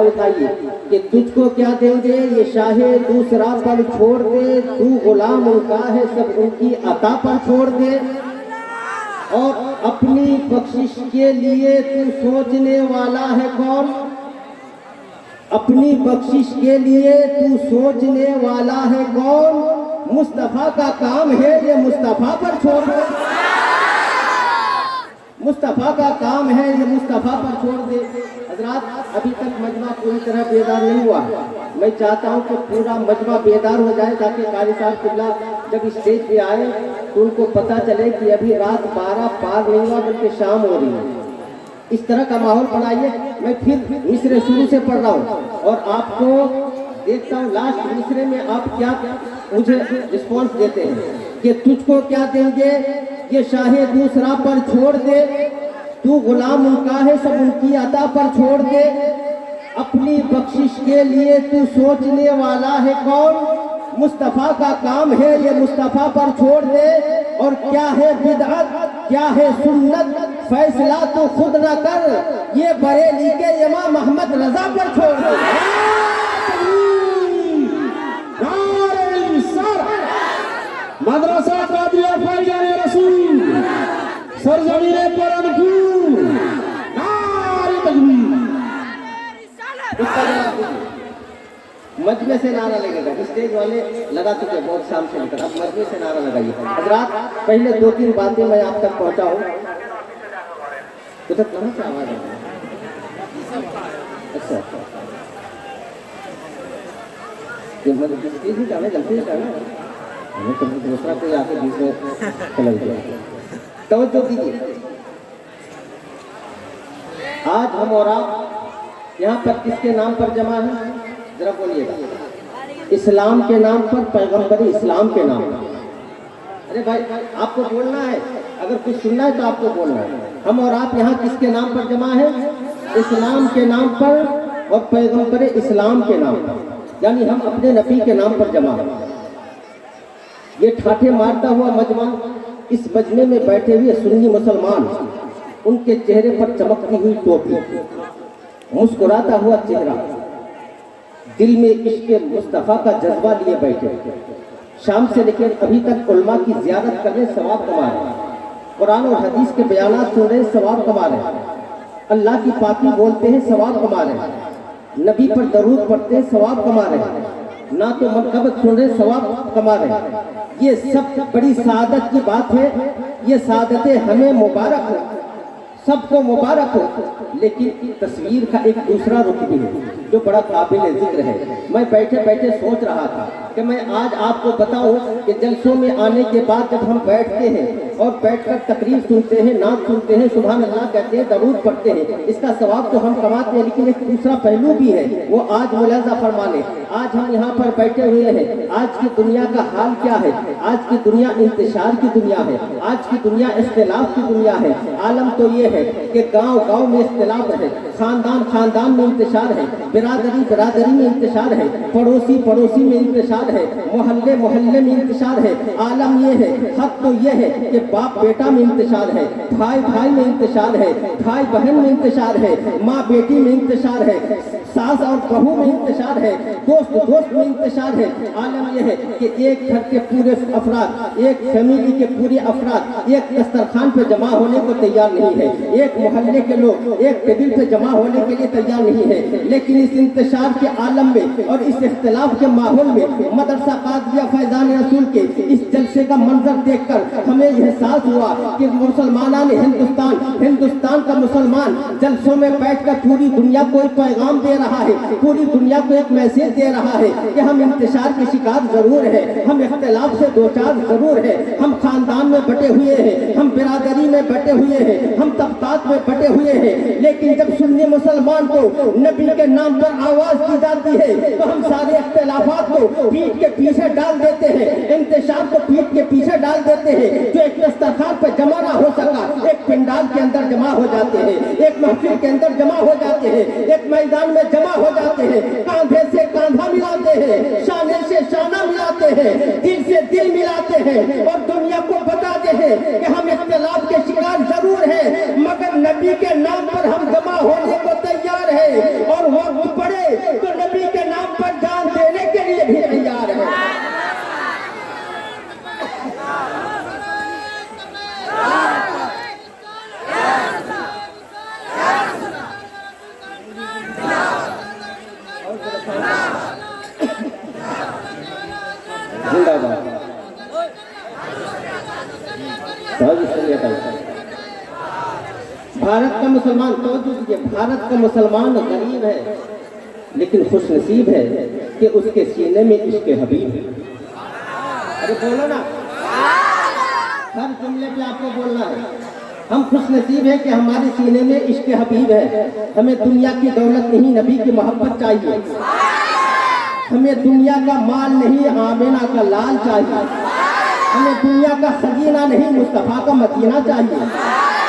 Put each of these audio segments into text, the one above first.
उठाइए कि तुझको क्या देंगे ये शाहे दूसरा पर छोड़ दे, तू गुलाम उनका है सब उनकी अता पर छोड़ दे, और अपनी बख्शिश के लिए तू सोचने वाला है कौन, अपनी बख्शिश के लिए तू सोचने वाला है कौन, मुस्तफा का काम है ये मुस्तफा पर छोड़ दे, मुस्तफा का काम है ये मुस्तफा पर छोड़ दे। हजरात अभी तक मजमा पूरी तरह बेदार नहीं हुआ, मैं चाहता हूँ कि पूरा मजमा बेदार हो जाए ताकि कारी साहब किबला जब स्टेज पे आए तो उनको पता चले कि अभी रात 12 पार नहीं हुआ बल्कि शाम हो रही है। इस तरह का माहौल बनाइए। मैं फिर मिसरे शुरू से पढ़ रहा हूँ और आपको देखता हूँ लास्ट मिसरे में आप क्या मुझे रिस्पॉन्स देते हैं कि तुझको क्या देंगे ये शाहे दूसरा पर छोड़ दे, तू गुलाम उनका है सब उनकी अता पर छोड़ दे, अपनी बख्शिश के लिए तू सोचने वाला है कौन, मुस्तफा का काम है ये मुस्तफा पर छोड़ दे, और क्या है बिदअत क्या है सुन्नत फैसला तो खुद न कर, ये बरेली के इमाम अहमद रजा पर छोड़ दे। मदरसा कादिया फैजान रसूल सरजमीने पर अनुकूल नारे तकबीर। मजमे से नारा लगेगा, स्टेज वाले लगा चुके बहुत शाम से लेकर, अब मजमे से नारा लगाइए। हजरात पहले 2-3 बातें मैं आप तक पहुंचाऊं। उधर कहाँ से आवाज आ रही है? अच्छा स्टेज ही जाना जल्दी से जाना, हमें तो दूसरा कोई आके बीच में चला गया। तवज्जो कीजिए, आज हम और आप यहाँ पर किसके नाम पर जमा है जरा बोलिएगा। इस्लाम के नाम पर, पैगंबर इस्लाम के नाम पर। अरे भाई आपको बोलना है, अगर कुछ सुनना है तो आपको बोलना है। हम और आप यहाँ किसके नाम पर जमा है? इस्लाम के नाम पर और पैगंबर इस्लाम के नाम पर, यानी हम अपने नबी के नाम पर जमा है। ये ठाठे मारता हुआ मजमा, इस मजमे में बैठे हुए सुन्नी मुसलमान, उनके चेहरे पर चमकती हुई टोपी, मुस्कुराता हुआ चेहरा, दिल में इश्क मुस्तफ़ा का जज्बा लिए बैठे, शाम से लेकर अभी तक उल्मा की ज़ियारत कर रहे, सवाब कमा रहे, कुरान और हदीस के बयानात सुन रहे, सवाब कमा रहे, अल्लाह की पाकी बोलते हैं, सवाब कमा रहे, नबी पर दरूद पढ़ते हैं, सवाब कमा रहे, ना तो मरकबत सुन रहे, सवाब कमा रहे। ये सब बड़ी सादत की बात है, ये सादतें हमें मुबारक हो, सबको मुबारक हो। लेकिन तस्वीर का एक दूसरा रुख भी है जो बड़ा काबिल जिक्र है। मैं बैठे बैठे सोच रहा था कि मैं आज आपको बताऊं कि जलसों में आने के बाद जब हम बैठते हैं और बैठकर तकरीर सुनते हैं, नाम सुनते हैं, सुभान अल्लाह कहते हैं, दरूद पढ़ते हैं, इसका सवाब तो हम कमाते हैं, लेकिन एक दूसरा पहलू भी है, वो आज मुलाजा फरमा लें। आज हम यहाँ पर बैठे हुए हैं, आज की दुनिया का हाल क्या है? आज की दुनिया इंतशार की दुनिया है, आज की दुनिया इख्तिलाफ की दुनिया है। आलम तो ये है कि गांव गांव में इख्तिलाफ है, खानदान खानदान में इंतशार है, बिरादरी बिरादरी में इंतशार है, पड़ोसी पड़ोसी में इंतशार है, मोहल्ले मोहल्ले में इंतशार है। आलम ये है, हक तो ये है कि बाप बेटा में इंतशार है, भाई भाई में इंतशार है, भाई बहन में इंतशार है, माँ बेटी में इंतशार है, सास और बहू में इंतशार है, दोस्त दोस्त में इंतशार है। आलम यह है कि एक घर के पूरे अफराद, एक फैमिली के पूरे अफराद एक दस्तरखान पे जमा होने को तैयार नहीं है, एक मोहल्ले के लोग एक टेबल पे जमा होने के लिए तैयार नहीं है। लेकिन इस इंतशार के आलम में और इस इख्तिलाफ के माहौल में मदरसा कादिया फैजान रसूल के इस जलसे का मंजर देखकर हमें एहसास हुआ कि मुसलमानान हिंदुस्तान का मुसलमान जलसों में बैठकर पूरी दुनिया को एक पैगाम दे रहा है, पूरी दुनिया को एक मैसेज दे रहा है कि हम इंतशार के शिकार जरूर है, हम इख्तिलाफ से दो चार जरूर है, हम खानदान में बटे हुए हैं, हम बिरादरी में बटे हुए हैं, हम तबकात में बटे हुए हैं। लेकिन जब सुन्नी मुसलमान को नबी के नाम पर आवाज दी जाती है तो हम सारे इख्तिलाफात को पीठ के पीछे डाल देते हैं, इंतशार को पीठ के पीछे डाल देते हैं। जो एक दस्तरखान पर जमा ना हो सका, एक पिंडाल के अंदर जमा हो जाते हैं, एक महफिल के अंदर जमा हो जाते हैं, एक मैदान में जमा हो जाते हैं, कांधे से कांधा मिलाते हैं, शाने से शाना मिलाते हैं, दिल से दिल मिलाते हैं और दुनिया को बताते हैं कि हम इख्तिलाफ के शिकार जरूर हैं, मगर नबी के नाम पर हम जमा होने को तैयार है। और वक्त पड़े तो नबी के नाम पर जान देने के लिए भी तैयार है। जिंदाबाद। भारत का मुसलमान तो भारत का मुसलमान गरीब है लेकिन खुशनसीब है कि उसके सीने में इश्क हबीब है। अरे बोलो ना, हर जुमले पे आपको बोलना है। हम खुशनसीब है कि हमारे सीने में इश्क हबीब है। हमें दुनिया की दौलत नहीं, नबी की मोहब्बत चाहिए। हमें दुनिया का माल नहीं, आमिना का लाल चाहिए। हमें दुनिया का खजीना नहीं, मुस्तफा का मदीना चाहिए।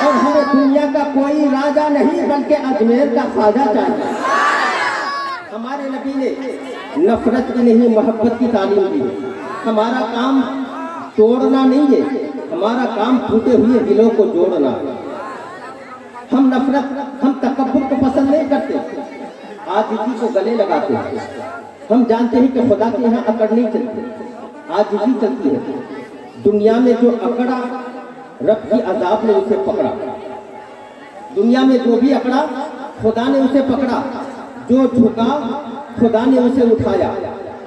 और हमें दुनिया का कोई राजा नहीं बल्कि अजमेर का ख्वाजा चाहिए। हमारे नबी ने नफरत की नहीं, मोहब्बत की तालीम दी। हमारा काम तोड़ना नहीं है, हमारा काम टूटे हुए दिलों को जोड़ना। हम नफरत, हम तकब्बुर को पसंद नहीं करते, आजिज़ी को गले लगाते हैं। हम जानते हैं कि खुदा के यहाँ अकड़ नहीं चलती, आजिज़ी चलती है। दुनिया में जो अकड़ा, रब की अजाब ने उसे पकड़ा। दुनिया में जो भी अकड़ा, खुदा ने उसे पकड़ा। जो झुका, खुदा ने उसे उठाया।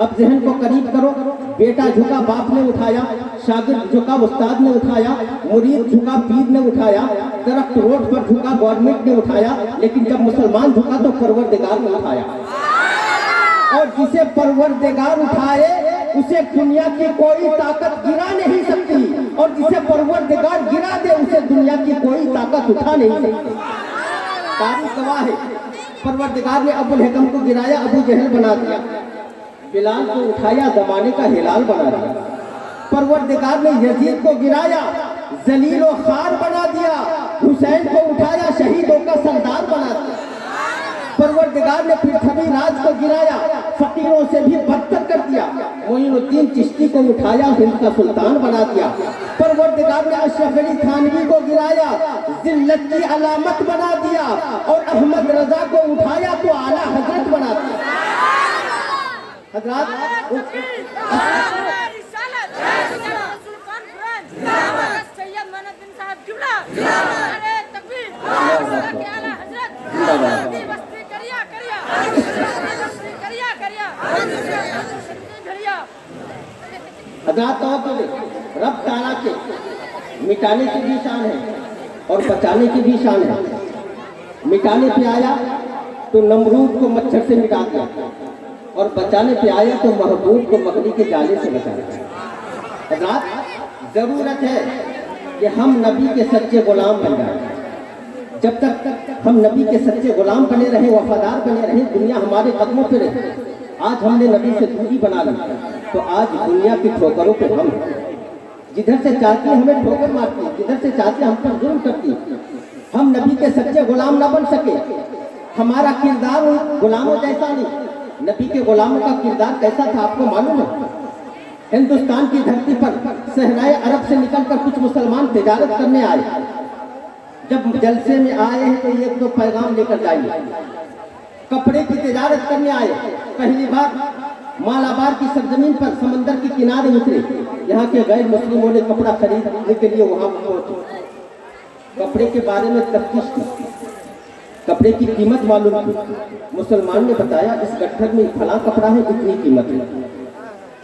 अब जहन को करीब करो, बेटा झुका, बाप ने उठाया। शागिर्द झुका, उस्ताद ने उठाया। मुरीद झुका, पीर ने उठाया। दरख्त रोड पर झुका, गवर्नमेंट ने उठाया। लेकिन जब मुसलमान झुका तो परवरदिगार ने उठाया। और जिसे परवरदिगार उठाए उसे दुनिया की कोई ताकत गिरा नहीं सकती, और जिसे परवरदिगार गिरा दे उसे दुनिया की कोई ताकत उठा नहीं सकती। तारीख गवाह है, परवरदिगार ने अबुल हिकम को गिराया, अबू जहल बना दिया। बिलाल को उठाया, जमाने का हिलाल बना दिया। परवरदिगार ने यजीद को गिराया, जलील व खार बना दिया। हुसैन को उठाया, शहीदों का सरदार बना दिया। परवरदिगार ने पृथ्वी राज को गिराया, फकीरों से भी बदतर कर दिया। मोइनुद्दीन चिश्ती को उठाया, हिंद का सुल्तान बना दिया। परवरदिगार ने अशरफ अली थानवी को गिराया, जिल्लत की अलामत बना दिया। और अहमद रजा को उठाया तो आला हजरत बना दिया। हजरात, रब ताला के मिटाने की भी शान है और बचाने की भी शान है। मिटाने पे आया तो नमरूद को मच्छर से मिटा दिया, और बचाने पे आया तो महबूब को मकड़ी के जाले से बचा दिया। जरूरत है कि हम नबी के सच्चे गुलाम बन जाए। जब तक हम नबी के सच्चे गुलाम बने रहे, वफादार बने रहे, दुनिया हमारे कदमों पे रहे। आज हमने नबी से दूरी बना ली तो आज दुनिया की ठोकरों पे हम, जिधर से चाहती हमें ठोकर मारती, जिधर से चाहते हम पर जुल्म करती। हम नबी के सच्चे गुलाम ना बन सके। हमारा किरदार उन गुलामों जैसा नहीं। नबी के गुलामों का किरदार कैसा था आपको मालूम है? हिंदुस्तान की धरती पर सहराए अरब से निकलकर कुछ मुसलमान तिजारत करने आए। जब जलसे में आए हैं तो एक दो पैगाम लेकर जाइए। कपड़े की तिजारत करने आए, पहली बार मालाबार की सरजमीन पर समंदर के किनारे उतरे। यहाँ के गैर मुस्लिमों ने कपड़ा खरीदने के लिए वहां पहुंचे। कपड़े के बारे में तफ्तीश की, कपड़े की कीमत मालूम की। मुसलमान ने बताया इस गट्ठर में फला कपड़ा है, इतनी कीमत है।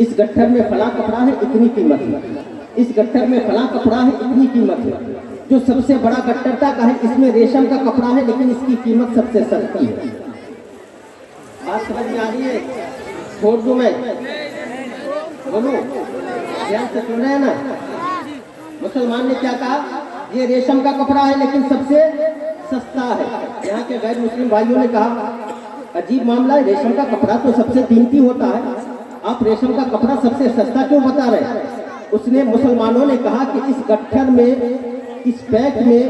इस गट्ठर में फला कपड़ा है, इतनी कीमत है। इस गट्ठर में फला कपड़ा है, इतनी कीमत है। जो सबसे बड़ा गट्ठरता का है, इसमें रेशम का कपड़ा है, लेकिन इसकी कीमत सबसे सस्ती है। बात समझ में आ रही है? छोड़ दूं मैं? बोलो, ध्यान से सुन रहे हैं ना? मुसलमान ने क्या कहा? ये रेशम का कपड़ा है लेकिन सबसे सस्ता है। यहाँ के गैर मुस्लिम भाइयों ने कहा अजीब मामला है, रेशम का कपड़ा तो सबसे कीमती होता है, आप रेशम का कपड़ा सबसे सस्ता क्यों बता रहे? उसने, मुसलमानों ने कहा कि इस गट्ठर में, इस पैक में,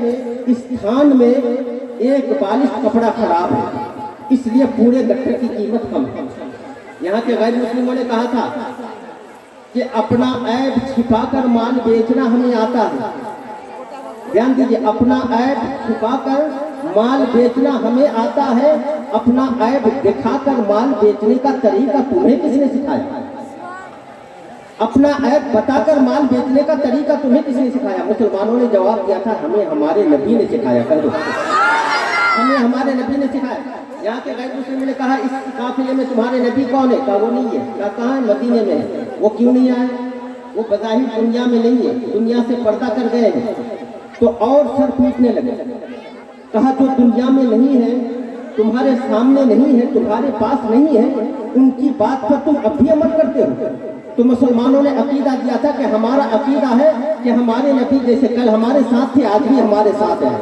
इस थान में एक बालिश कपड़ा खराब है, इसलिए पूरे गट्ठर की कीमत कम है। यहाँ के गैर मुस्लिमों ने कहा था कि अपना ऐब छिपाकर माल बेचना हमें आता है। ध्यान दीजिए, अपना ऐब छुपाकर माल बेचना हमें आता है, अपना ऐब दिखाकर माल बेचने का तरीका तुम्हें किसने सिखाया? अपना ऐब बताकर माल बेचने का तरीका तुम्हें किसने सिखाया? मुसलमानों ने जवाब दिया था, हमें हमारे नबी ने सिखाया। कर दो, हमें हमारे नबी ने सिखाया। यहाँ के गैर मुस्लिम ने कहा, इस काफिले में तुम्हारे नबी कौन है? कहा वो नहीं है। कहा कहाँ है? मदीने में है। वो क्यों नहीं आए? वो बज़ाहिर दुनिया में नहीं है, दुनिया से पर्दा कर गए हैं। तो और सर पीटने लगे। कहा जो दुनिया में नहीं है, तुम्हारे सामने नहीं है, तुम्हारे पास नहीं है, उनकी बात पर तुम अब भी अमल करते हो। तो मुसलमानों ने अकीदा दिया था कि हमारा अकीदा है कि हमारे नबी जैसे कल हमारे साथ थे, आज भी हमारे साथ है।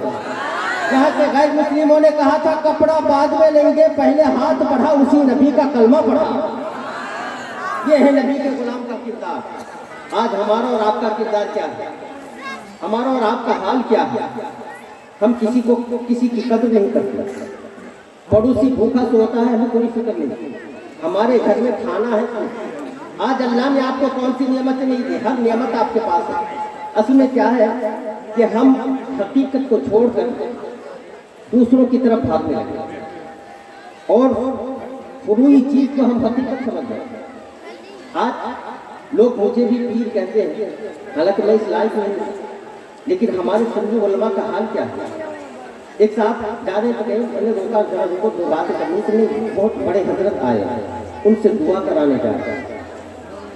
यहाँ के गैर मुस्लिमों ने कहा था, कपड़ा बाद में लेंगे, पहले हाथ बढ़ा, उसी नबी का कलमा पढ़ा। ये है नबी के गुलाम का किरदार। आज हमारा और आपका किरदार क्या है? हमारा और आपका हाल क्या है? हम किसी की कदर नहीं करते। पड़ोसी भूखा सोता है, हमें कोई फिक्र नहीं। हमारे घर में खाना है। आज अल्लाह ने आपको कौन सी नियमत नहीं दी? हर नियमत आपके पास है। असल में क्या है कि हम हकीकत को छोड़कर दूसरों की तरफ भागने लगे और फुरूई चीज को हम हकीकत समझ गए। आज लोग मुझे भी पीर कहते हैं, हालांकि मैं इस लायक नहीं हूं, लेकिन हमारे समझो उलमा का हाल क्या है? एक साथ जा रहे थे, मैंने रोका, जरा रुको, दो बातें करनी थी। बहुत बड़े हजरत आए, उनसे दुआ कराने जा रहे।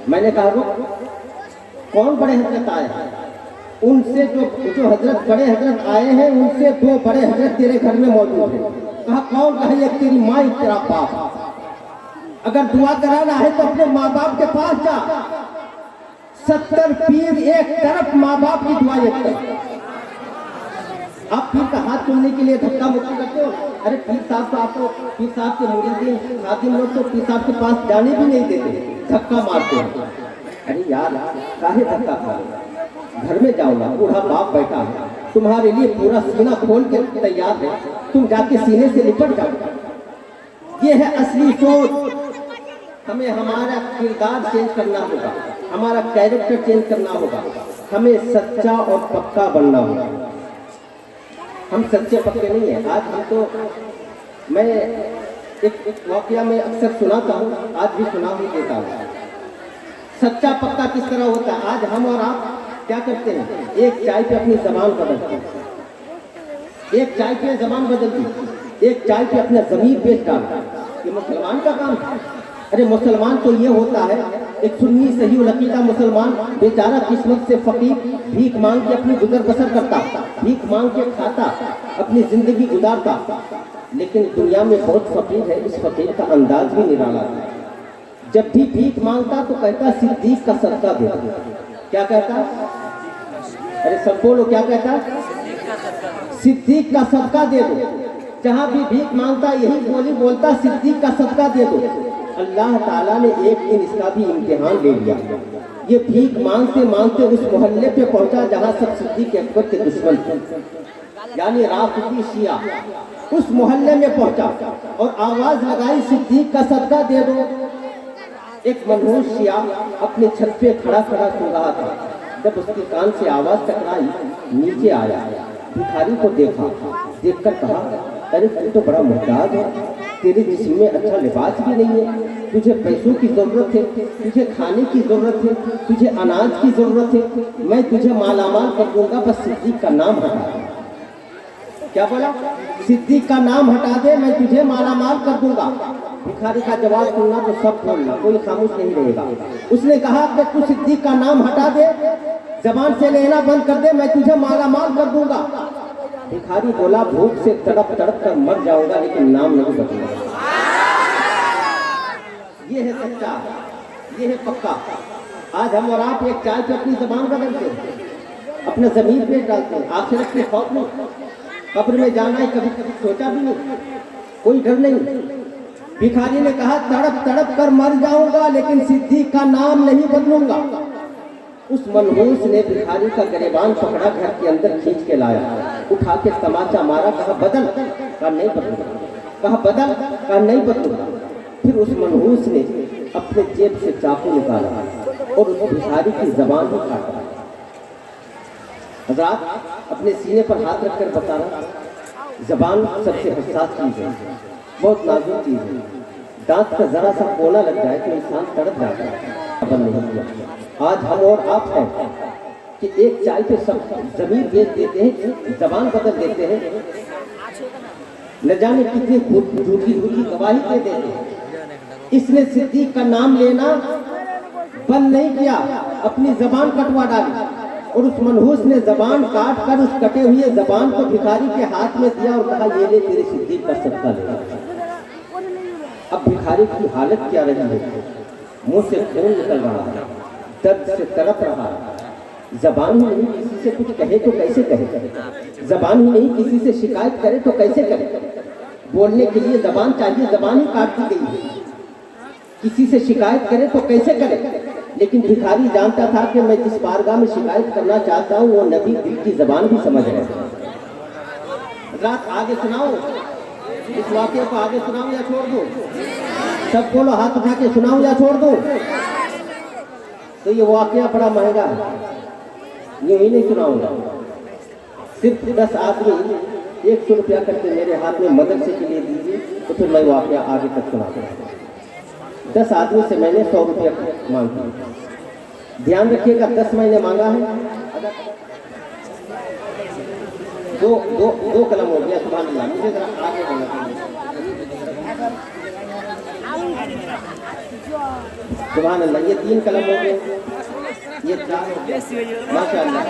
मैंने कहा रुक, कौन बड़े हजरत आए? उनसे जो हजरत बड़े हजरत आए हैं, उनसे दो बड़े हजरत तेरे घर में मौजूद हैं। कहा कौन? कहा एक तेरी माँ, एक तेरा बाप। अगर दुआ कराना है तो अपने माँ बाप के पास जा। 70 पीर एक तरफ, माँ बाप की दुआ एक तरफ। आप पीर का हाथ चुनने के लिए धक्का मुक्की करते हो। अरे पीर साहब तो आपको, पीर साहब के मुरीदीन खादिम लोग तो पीर साहब के पास जाने भी नहीं देते, धक्का मारते हैं। अरे यार, काहे धक्का खा? घर में जाओ ना, बूढ़ा बाप बैठा है, तुम्हारे लिए पूरा सीना खोल के तैयार है, तुम जाके सीने से लिपट जाओ। ये है असली सोच। हमें हमारा किरदार चेंज करना होगा, हमारा कैरेक्टर चेंज करना होगा, हमें सच्चा और पक्का बनना होगा। हम सच्चे पक्के नहीं हैं। आज हम तो, मैं एक वाकया में अक्सर सुनाता हूँ, आज भी सुना ही देता हूँ। सच्चा पक्का किस तरह होता है? आज हम और आप क्या करते हैं? एक चाय पे अपनी जबान बदलते हैं, एक चाय पे जबान बदलती, एक चाय पे अपना जमीर बेच डालता। ये मुसलमान का काम है। अरे मुसलमान तो ये होता है, एक सुन्नी सही अकीदा मुसलमान बेचारा किस्मत से फकीर, भीख मांग के अपनी गुजर बसर करता, भीख मांग के खाता, अपनी जिंदगी गुजारता। लेकिन दुनिया में बहुत फकीर है, इस फकीर का अंदाज भी निराला है। जब भी भीख मांगता तो कहता सिद्दीक का सदका दे। क्या कहता? अरे सब बोलो, क्या कहता? सिद्दीक का सदका दे दो। जहां भी भीख मांगता यही बोली बोलता, सिद्दीक का सदका दे दो। अल्लाह ताला ने एक दिन इसका भी इम्तिहान ले लिया। ये भीख मांगते मांगते उस मोहल्ले पे पहुंचा जहां सब सिद्दीक अकबर के दुश्मन थे, यानी राफिदी शिया। उस मोहल्ले में पहुंचा और आवाज लगाई, सिद्दीक का सदका दे दो। एक मनहूस शिया अपने छत पे खड़ा खड़ा सो रहा था। जब उसके कान से आवाज टकराई, नीचे आया, भिखारी को देखा, देखकर कहा, अरे तू तो बड़ा मुहताज है, तेरे जिस्म में अच्छा लिबास भी नहीं है, तुझे पैसों की जरूरत है, तुझे खाने की जरूरत है, तुझे अनाज की जरूरत है, मैं तुझे मालामाल कर दूंगा, बस सिद्दीक का नाम हटा दे। क्या बोला? सिद्दीक का नाम हटा दे, मैं तुझे मालामाल कर दूंगा। भिखारी का जवाब सुनना तो सब बोलना, कोई खामोश नहीं रहेगा। उसने कहा कि तू सिद्दीक का नाम हटा दे, जबान से लेना बंद कर दे, मैं तुझे मालामाल कर दूंगा। भिखारी बोला, भूख से तड़प तड़प कर मर जाऊंगा, लेकिन नाम नहीं बदलूंगा। ये है सच्चा, ये है पक्का। आज हम और आप एक चाय पे अपनी जबान बदलते हैं, अपना जमीन पे डालते हैं। आखिरत के खौफ में कब्र में जाना है, कभी कभी सोचा भी नहीं, कोई डर नहीं। भिखारी ने कहा, तड़प तड़प कर मर जाऊंगा, लेकिन सिद्दीक का नाम नहीं बदलूंगा। उस मनहूस ने भिखारी का गिरबान पकड़ा, घर के अंदर खींच के लाया, उठा के तमाचा मारा, कहा बदल, कहा नहीं बदलूंगा, कहा बदल, कहा नहीं बदलूंगा। फिर उस मनहूस ने अपने जेब से चाकू निकाला और उस भिखारी की जबान को काटा। हज़रात, अपने सीने पर हाथ रखकर बता रहा, जबान सबसे हसास चीज है। बहुत नाजुक चीज है। दांत का जरा सा कोना लग जाए तो इंसान तड़प जाता है। बंद नहीं किया। आज हम और आप हैं कि एक चाय पे सब जमीन बेच देते हैं, जबान बदल देते हैं, न जाने कितनी झूठी झूठी गवाही दे देते हैं। इसने सिद्दीक का नाम लेना बंद नहीं किया, अपनी जबान कटवा डाली और उस मनहूस ने जबान काट कर उस कटे हुए जबान को भिखारी के हाथ में दिया और कहा, ये ले तेरे सिद्दीक का सदका ले। अब भिखारी की हालत क्या रही है? मुंह से खून निकल रहा है, दर्द से तड़प रहा है। जबान ही नहीं किसी से कुछ कहे तो कैसे कहे, जबान ही नहीं किसी से शिकायत करे तो कैसे करे। बोलने के लिए जबान चाहिए, जबान ही काट दी गई है। किसी से शिकायत करे तो कैसे करे। लेकिन भिखारी जानता था कि मैं जिस बारगाह में शिकायत करना चाहता हूँ वो नबी दिल की जबान भी समझ रहे हैं। रात आगे सुनाओ, इस वाक्य को आगे सुनाओ या छोड़ दो? सब बोलो, हाथ उठा के सुनाओ या छोड़ दो? तो ये वाक्य बड़ा महंगा है, यूं ही नहीं सुनाऊंगा। सिर्फ 10 आदमी 100 रुपया करके मेरे हाथ में मदरसे के लिए दीजिए तो फिर मैं वाक्य आगे तक सुना दूंगा। 10 आदमी से मैंने 100 रुपया मांगा। ध्यान रखिएगा, 10 महीने मांगा है। दो कलम हो गया। सुभान अल्लाह। मुझे जरा आगे बोलना। सुभान अल्लाह। ये 3 कलम हो गए, ये 4 हो गए, माशाअल्लाह।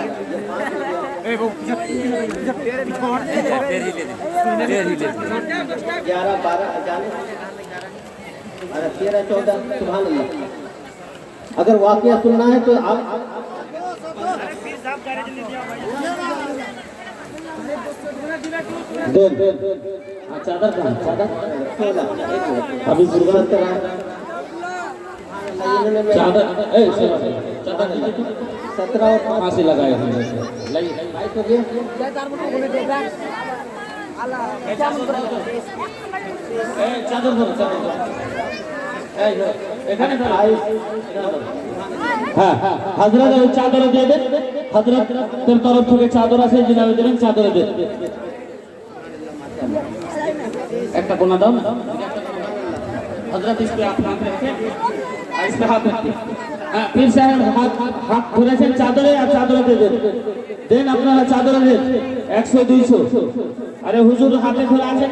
11 12 जाने 13 14। सुभान अल्लाह। अगर वाकया सुनना है तो आप चादर का चादर अभी गुरबान कर रहा है। चादर 17 और 5 से लगाए हमने। लाइट हो गया। चादर दो, হ্যাঁ হযরত ওই চাদর দিয়ে দেন। হযরতের তরফ থেকে চাদর আছে, জিনাবে দেবেন, চাদর দেন। একটা কোনা দাও। हजरत इस पे आप हाथ रखें, इस पे हाथ रखें। हाँ, पीर साहब हाथ ধরেছেন চাদরে, আর চাদর দেন আপনারা, চাদর দেন 100 200। আরে হুজুর হাতে ধরে আছেন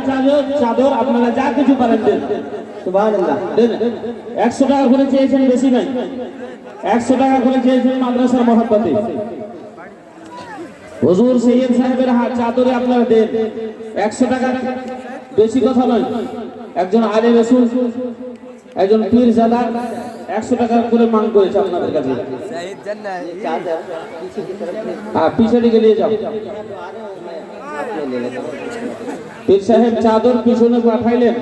চাদর আপনারা যা কিছু পারেন দেন। সুবহানাল্লাহ। দেন 100 টাকা করে চেয়েছেন, বেশি নাই। 100 টাকা করে চেয়েছেন মাদ্রাসার মহব্বতে। হুজুর সৈয়দ সাহেবের হাত চাদরে আপনারা দেন 100 টাকা, বেশি কথা নয়। একজন আলেম রাসূল, একজন পীর জাদা 100 টাকা করে মাং করেছে আপনাদের কাছে। হ্যাঁ, পিছে দিকে নিয়ে যাও। পীর সাহেব চাদর পিছনে পাঠাইলেন।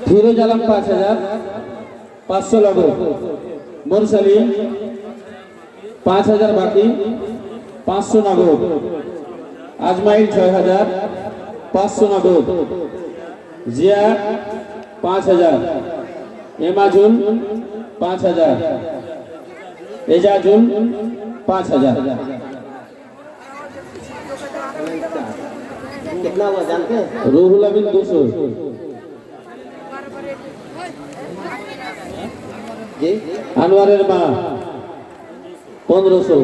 ফিরোজ আলম 5000, 500 লাগো। মুরসালিন 5000 বাকি, 500 নগদ। আজমাইল 6000, 500 নগদ। জিয়া 5000, এমাজুল 5000, এজাজুল 5000। कितना हुआ जानते हैं? रूहुल अमीन 200 जी। अनवरेर मा 1500,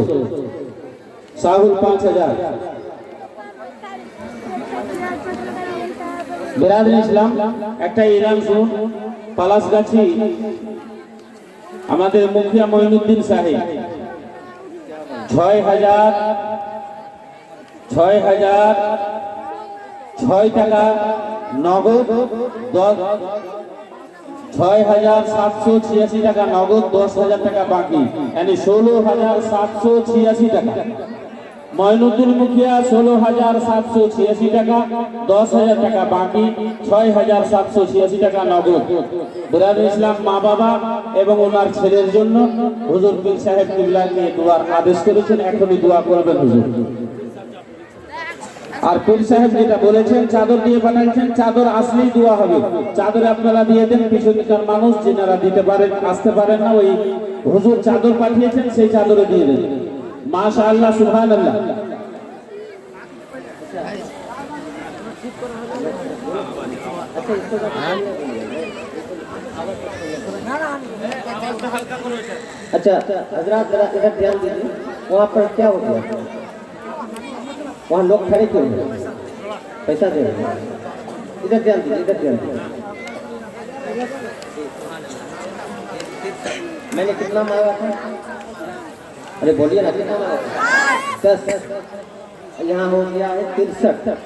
साहुल 5000। बिरादर इस्लाम একটা ইরান শুন, পালাসগাছি আমাদের মুখিয়া মঈনুদ্দিন সাহেব 6000 6 টাকা নগদ, 6786 টাকা নগদ, 10000 টাকা বাকি, यानी 16786 টাকা। মঈনুদ্দিন মুখিয়া 16786 টাকা, 10000 টাকা বাকি, 6786 টাকা নগদ। বিরাদর ইসলাম মা বাবা এবং ওনার ছেলের জন্য হুজুর পীর সাহেব কিবলাকে দোয়ার আদেশ করেছেন, এখনই দোয়া করবেন হুজুর। আর পীর সাহেব যেটা বলেছেন চাদর দিয়ে পাঠাচ্ছেন, চাদর আসলেই দোয়া হবে। চাদর আপনারা দিয়ে দেন, পিছনকার মানুষ যারা দিতে পারেন, আসতে পারেন না, ওই হুজুর চাদর পাঠিয়েছেন সেই চাদরে দিয়ে দেন। মাশাআল্লাহ, সুবহানাল্লাহ। अच्छा इसको अच्छा हजरात जरा इधर ध्यान दीजिए, वहाँ पर क्या हो गया, वहाँ लोग खड़े क्यों हैं, पैसा दे रहे हैं, इधर ध्यान दीजिए, इधर ध्यान दीजिए। मैंने कितना मांगा था, अरे बोलिए ना कितना मांगा था, 10, यहाँ हो गया है 63,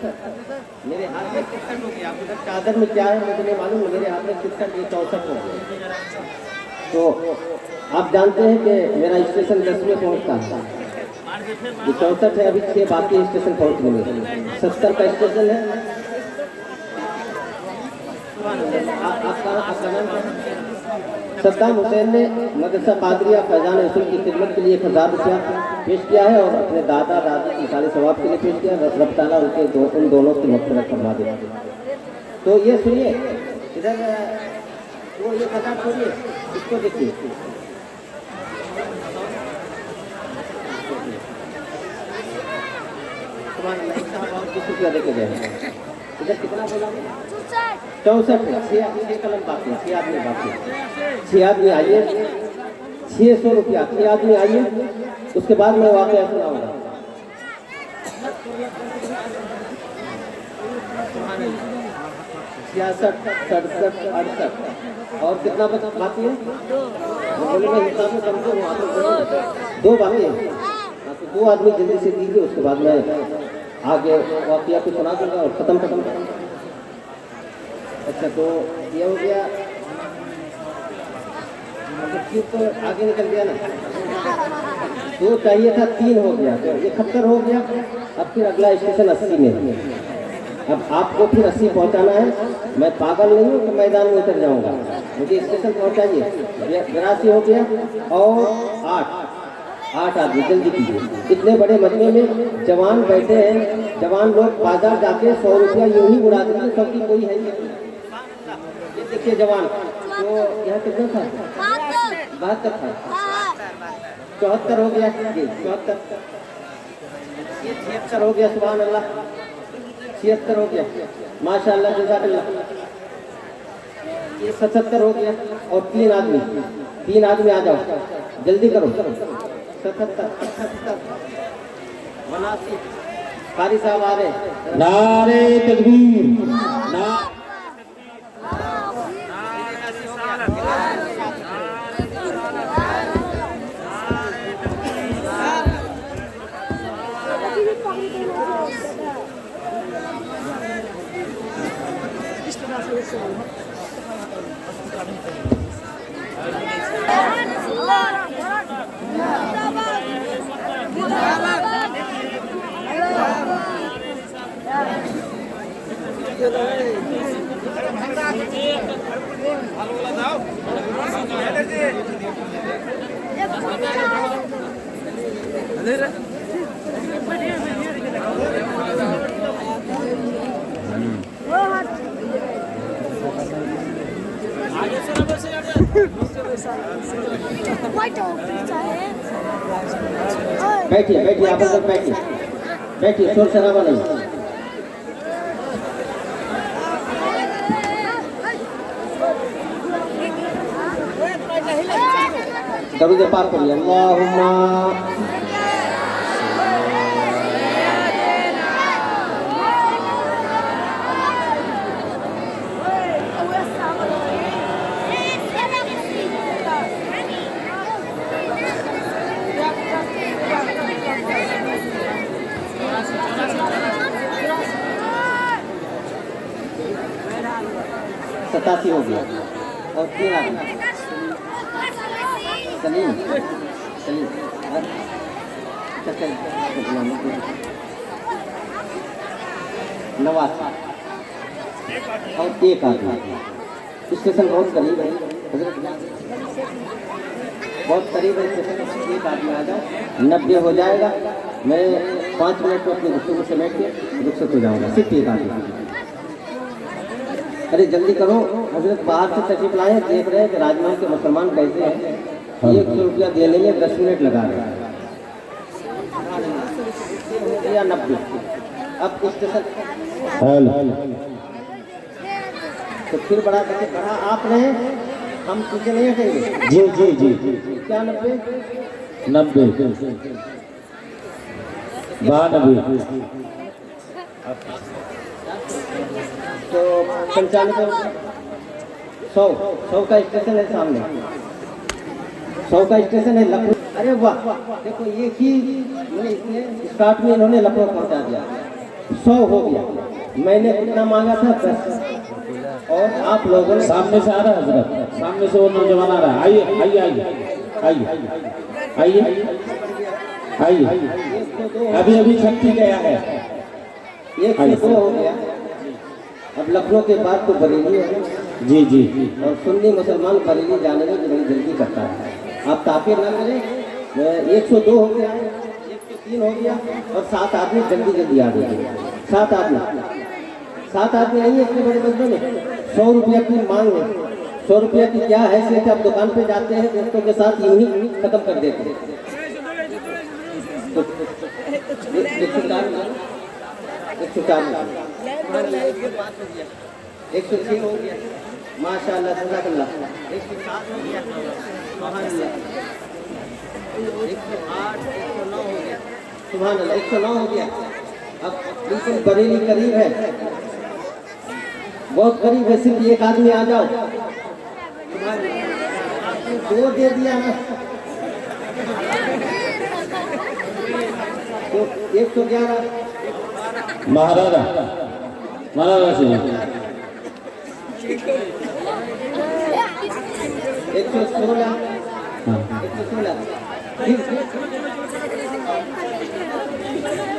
मेरे हाथ में 63 हो गया, आपको चादर में क्या है मुझे नहीं मालूम, मेरे हाथ में 63, ये 64 हो गया। तो आप जानते हैं कि मेरा स्टेशन 10 में पहुँचता है, ये 64 है, अभी 6 बाकी स्टेशन पहुँचने में, 70 का स्टेशन है। आपका नाम सद्दाम हुसैन ने मदरसा कादरिया फैजान रसूल की खिदमत के लिए 1000 रुपया पेश किया है और अपने दादा दादी की साले सवाब के लिए पेश किया। रब ताला उनके उन दोनों की मग़फ़िरत फरमा दे। तो ये सुनिए, इधर वो ये 1000 छोड़िए, इसको देखिए, और 20 रुपया देके गए। इधर कितना बोला, 64, 6 कलम बाकी है, 6 आदमी बाकी है, 6 आदमी आइए, 600 रुपया, 6 आदमी आइए, उसके बाद मैं वाक़या सुनाऊंगा। 66, 67, 68 और कितना बाकी है, बोले मैं हिसाब में कमजोर हूँ, आप 2 बाकी है, तो 2 आदमी जल्दी से दीजिए, उसके बाद मैं आगे वाक़या को सुना दूंगा और ख़त्म करूँगा। अच्छा तो ये हो गया, तो आगे निकल गया ना, 2 चाहिए था, 3 हो गया, तो 71 हो गया। अब फिर अगला स्टेशन 80 में, अब आपको फिर 80 पहुंचाना है, मैं पागल नहीं हूँ तो मैदान में उतर जाऊंगा, मुझे स्टेशन पहुंचाइए। 82 हो गया और 8 आदमी जल्दी कीजिए। इतने बड़े मजमे में जवान बैठे हैं, जवान लोग बाजार जाके 100 रुपया यूं ही उड़ा देते हैं, सबकी कोई है नहीं। ये देखिए जवान, तो यहाँ कितना था, 72 था, 74 हो गया, 74, ये 76 हो गया, सुभान अल्लाह, 76 हो गया, माशाअल्लाह जज़ाकल्लाह, ये 77 हो गया और 3 आदमी आ जाओ, जल्दी करो, 77, 79, कारी साहब आ रहे, नारे तकबीर, बैठिए बैठिए, आप लोग बैठिए बैठिए, शोर शराबा नहीं। दरूद पाक पढ़िए, अल्लाहुम्मा सतासी हो गया और 3 आदमी, सलीम नवासी और 1 आदमी। स्टेशन बहुत करीब है, बहुत करीब है स्टेशन, 1 आदमी आ जाओ, 90 हो जाएगा। मैं 5 मिनट में अपनी गुफ्तगू समेट के रुखसत हो जाऊँगा, सिर्फ 1 आदमी। अरे जल्दी करो, हजरत बाहर से तशरीफ लाए, देख रहे हैं कि राजमहल के मुसलमान कैसे हैं, 100 रुपया देने में 10 मिनट लगा रहे हैं, या 90। अब स्टेशन तो फिर बढ़ा करके पढ़ा आपने, हम पीछे नहीं हटेंगे। जी जी जी क्या 90 90 92 तो 95 100 का स्टेशन है सामने, 100 का स्टेशन है लखनऊ। अरे वाह, देखो एक ही इसने स्टार्ट में इन्होंने लखनऊ पहुंचा दिया। 100 हो गया, मैंने कितना मांगा था 10, और आप लोगों ने सामने से आ रहा है हजरत, सामने से वो नौजवान आ रहा है। आइए आइए आइए आइए आइए आइए, अभी अभी छत्ती गया है। 102 हो गया। अब लखनऊ के बाद तो बरेली है, जी जी और सुन्नी मुसलमान बरेली जाने में बड़ी जल्दी करता है। आप ताक़ीर ना करें। 102 हो गया, 103 हो गया, और 7 आदमी जल्दी जल्दी आ गए। 7 आदमी नहीं है इतने बड़े बंदों में। 100 रुपया की मांग है। 100 रुपया की क्या हैसियत है? आप दुकान पे जाते हैं दोस्तों के साथ, यूं ही खत्म कर देते हैं। 106 हो गया, माशाअल्लाह सज़ाकल्लाह। 107 हो गया, सुभानअल्लाह। 108, 109 हो गया, सुभानअल्लाह। 109 हो गया। अब बिल्कुल बरेली करीब है, बहुत करीब है। सिर्फ एक आदमी आ जाओ। आपने 2 दे दिया ना, तो 111 महाराजा महाराजा से 116 हाँ। 116 फिर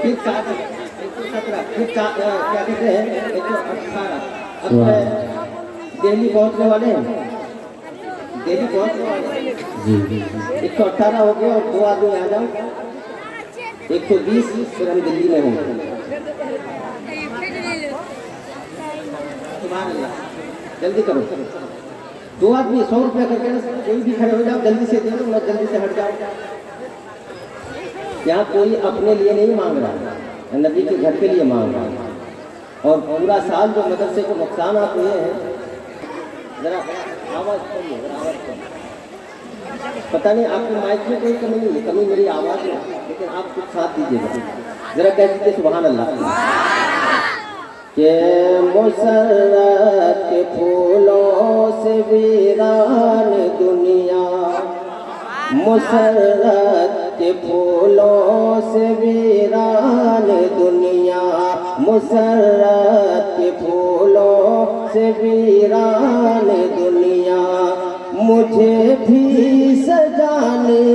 117 फिर क्या कहते हैं 118। अब दिल्ली पहुंचने वाले हैं, दिल्ली पहुंचने वाले हैं। जी जी 118 हो गया, और 2 आदमी आ जाओ। 120 फिर हम दिल्ली में होंगे। सुभान अल्लाह, जल्दी करो। 2 आदमी 100 रुपया करके ना, कोई भी खड़े हो जाओ, जल्दी से दे दो ना, जल्दी से हट जाओ। यहाँ कोई अपने लिए नहीं मांग रहा, नबी के घर के लिए मांग रहा है। और पूरा साल जो मदरसे को नुकसान आप हुए हैं, जरा आवाज़ कम है, जरा आवाज़ कम। पता नहीं आपके माइक में कोई कमी नहीं है, कमी मेरी आवाज़ में, लेकिन आप कुछ साथ दीजिएगा। जरा कह दीजिए सुभान अल्लाह। के मुसर्रत के फूलों से वीरान दुनिया, मुसर्रत के फूलों से वीरान दुनिया, मुसर्रत के फूलों से वीरान दुनिया, मुझे भी सजाने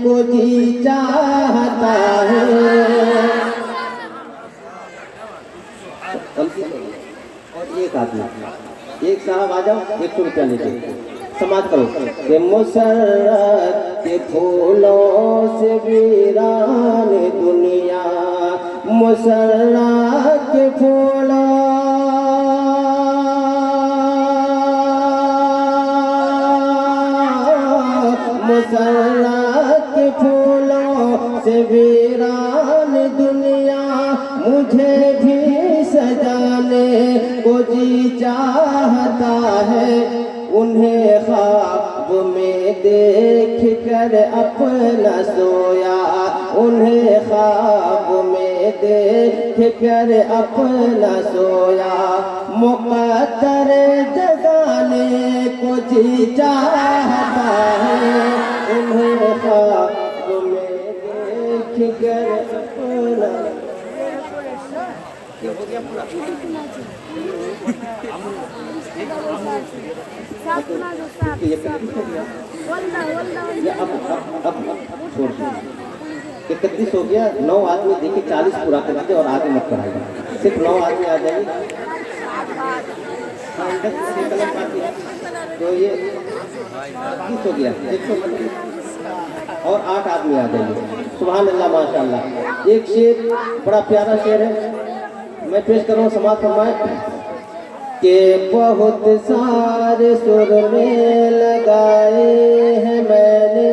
को जी चाहता है। और एक आदमी, एक साहब आ जाओ, 100 रुपया लेके समाज करो। कि मुसर्रत के फूलों से वीरान दुनिया, मुसर्रत के फूलों, मुसर्रत के फूलों से वीरान दुनिया, मुझे भी सजाने को जी चाहता है। उन्हें ख्वाब में देख कर अपना सोया, उन्हें ख्वाब में देख कर अपना सोया, मुक़द्दर जगाने को जी चाहता है। उन्हें ख्वाब में देख कर अपना, ये हो गया पूरा। ये अब छोड़ दो। 31 हो गया। 9 आदमी देखिए 40 पूरा कर देते और आगे मत कराइए। सिर्फ 9 आदमी आ जाइए। तो ये 30 हो गया, 125 और 8 आदमी आ जाइए। सुभान अल्लाह माशाअल्लाह। एक शेर बड़ा प्यारा शेर है, मैं पेश कर रहा हूँ, समाज फरमाए। के बहुत सारे सुर में लगाए हैं मैंने,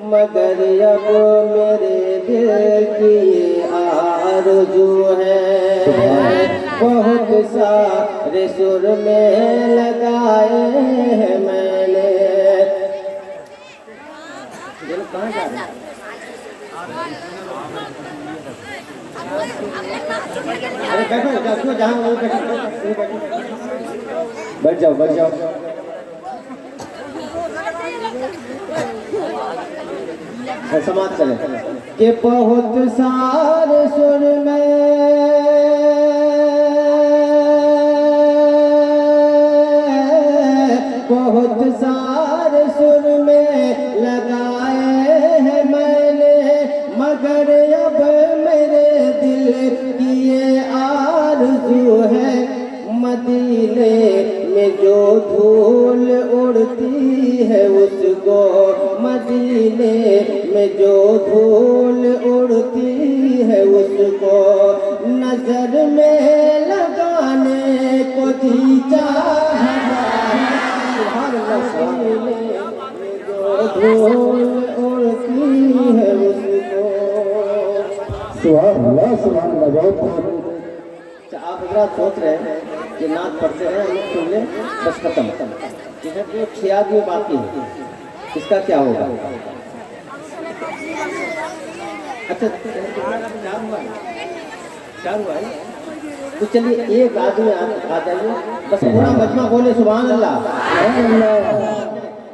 मगर अब मेरे दिल की आरज़ू है। बहुत सारे सुर में बैठ जाओ बैठ जाओ। समाज चले कि बहुत सारे सुर में बहुत सारे सुर में लगाए हैं मैंने, मगर अब मेरे दिल की ये आरज़ू है, मदीने में जो धूल उड़ती है उसको, मदीने में जो धूल उड़ती है उसको नजर में लगाने को जी चाहता है, हर मदीने में जो धूल उड़ती है उसको। सुभान अल्लाह सुभान अल्लाह। बहुत आप हजरात सोच रहे हैं कि नात पढ़ते रहे, हम लोग सुन लें, बस खत्म। ठीक है, तो 6 आदमी बाकी है, इसका क्या होगा? अच्छा 4 हुआ है, तो चलिए एक आदमी आ जाइए, बस पूरा मजमा बोले सुभान अल्लाह।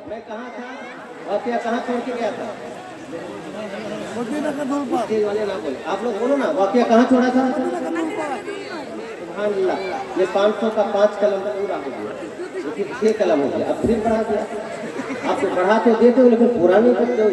मैं कहाँ था, वाक़या कहाँ छोड़ के गया था? स्टेज वाले ना बोले, आप लोग बोलो ना, वाक़या कहाँ छोड़ा था? सुभान अल्लाह। ये 500 का 5 कलम पूरा हो गया, लेकिन 6 कलम हो गया, अब फिर बढ़ा दिया। आप बढ़ा तो देते हो लेकिन पूरा नहीं करते हो।